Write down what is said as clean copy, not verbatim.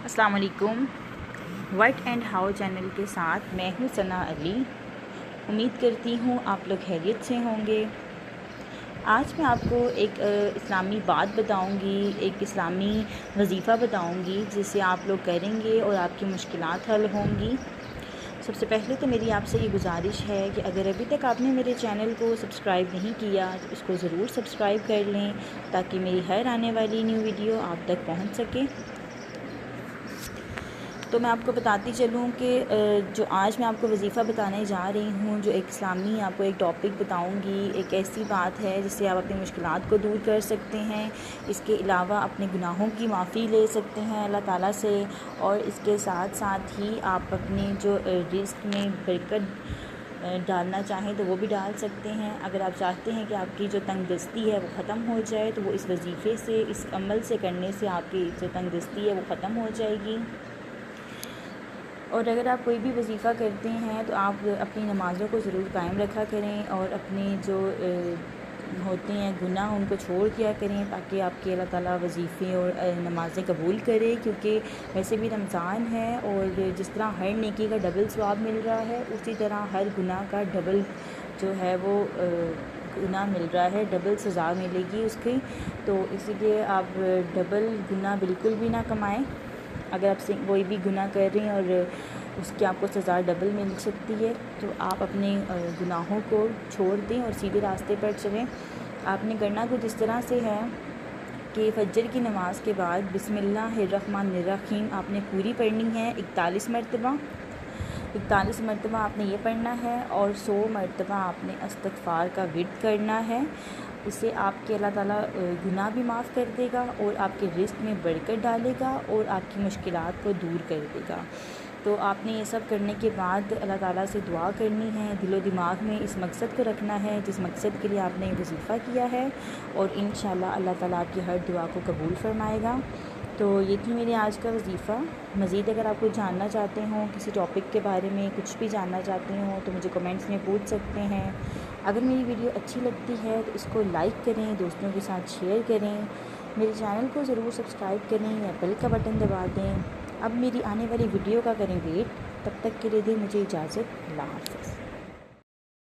السلام علیکم۔ What and how channel کے ساتھ میں ہوں ثنا علی۔ امید کرتی ہوں آپ لوگ خیریت سے ہوں گے۔ آج میں آپ کو ایک اسلامی بات بتاؤں گی، ایک اسلامی وظیفہ بتاؤں گی جس سے آپ لوگ کریں گے اور آپ کی مشکلات حل ہوں گی۔ سب سے پہلے تو میری آپ سے یہ گزارش ہے کہ اگر ابھی تک آپ نے میرے چینل کو سبسکرائب نہیں کیا تو اس کو ضرور سبسکرائب کر لیں تاکہ میری ہر آنے والی نیو ویڈیو آپ تک پہنچ سکے۔ تو میں آپ کو بتاتی چلوں کہ جو آج میں آپ کو وظیفہ بتانے جا رہی ہوں، جو ایک اسلامی آپ کو ایک ٹاپک بتاؤں گی، ایک ایسی بات ہے جس سے آپ اپنی مشکلات کو دور کر سکتے ہیں۔ اس کے علاوہ اپنے گناہوں کی معافی لے سکتے ہیں اللہ تعالیٰ سے، اور اس کے ساتھ ساتھ ہی آپ اپنے جو رزق میں برکت ڈالنا چاہیں تو وہ بھی ڈال سکتے ہیں۔ اگر آپ چاہتے ہیں کہ آپ کی جو تنگ دستی ہے وہ ختم ہو جائے تو وہ اس وظیفے سے، اس عمل سے کرنے سے آپ کی جو تنگ دستی ہے وہ ختم ہو جائے گی۔ اور اگر آپ کوئی بھی وظیفہ کرتے ہیں تو آپ اپنی نمازوں کو ضرور قائم رکھا کریں اور اپنے جو ہوتے ہیں گناہ ان کو چھوڑ کیا کریں تاکہ آپ کے اللہ تعالیٰ وظیفے اور نمازیں قبول کرے، کیونکہ ویسے بھی رمضان ہے اور جس طرح ہر نیکی کا ڈبل ثواب مل رہا ہے اسی طرح ہر گناہ کا ڈبل جو ہے وہ گناہ مل رہا ہے، ڈبل سزا ملے گی اس کی۔ تو اسی لیے آپ ڈبل گناہ بالکل بھی نہ کمائیں۔ اگر آپ سے کوئی بھی گناہ کر رہے ہیں اور اس کی آپ کو سزا ڈبل مل سکتی ہے تو آپ اپنے گناہوں کو چھوڑ دیں اور سیدھے راستے پر چلیں۔ آپ نے کرنا کچھ اس طرح سے ہے کہ فجر کی نماز کے بعد بسم اللہ الرحمن الرحیم آپ نے پوری پڑھنی ہے 41 مرتبہ۔ 41 مرتبہ آپ نے یہ پڑھنا ہے اور 100 مرتبہ آپ نے استغفار کا ورد کرنا ہے۔ اس سے آپ کے اللہ تعالیٰ گناہ بھی معاف کر دے گا اور آپ کے رزق میں برکت ڈالے گا اور آپ کی مشکلات کو دور کر دے گا۔ تو آپ نے یہ سب کرنے کے بعد اللہ تعالیٰ سے دعا کرنی ہے، دل و دماغ میں اس مقصد کو رکھنا ہے جس مقصد کے لیے آپ نے وظیفہ کیا ہے، اور انشاءاللہ اللہ تعالیٰ آپ کی ہر دعا کو قبول فرمائے گا۔ تو یہ تھی میرے آج کا وظیفہ۔ مزید اگر آپ کچھ جاننا چاہتے ہوں، کسی ٹاپک کے بارے میں کچھ بھی جاننا چاہتے ہوں تو مجھے کمنٹس میں پوچھ سکتے ہیں۔ اگر میری ویڈیو اچھی لگتی ہے تو اس کو لائک کریں، دوستوں کے ساتھ شیئر کریں، میرے چینل کو ضرور سبسکرائب کریں یا بیل کا بٹن دبا دیں۔ اب میری آنے والی ویڈیو کا کریں ویٹ، تب تک کے لیے دیں مجھے اجازت۔ اللہ حافظ۔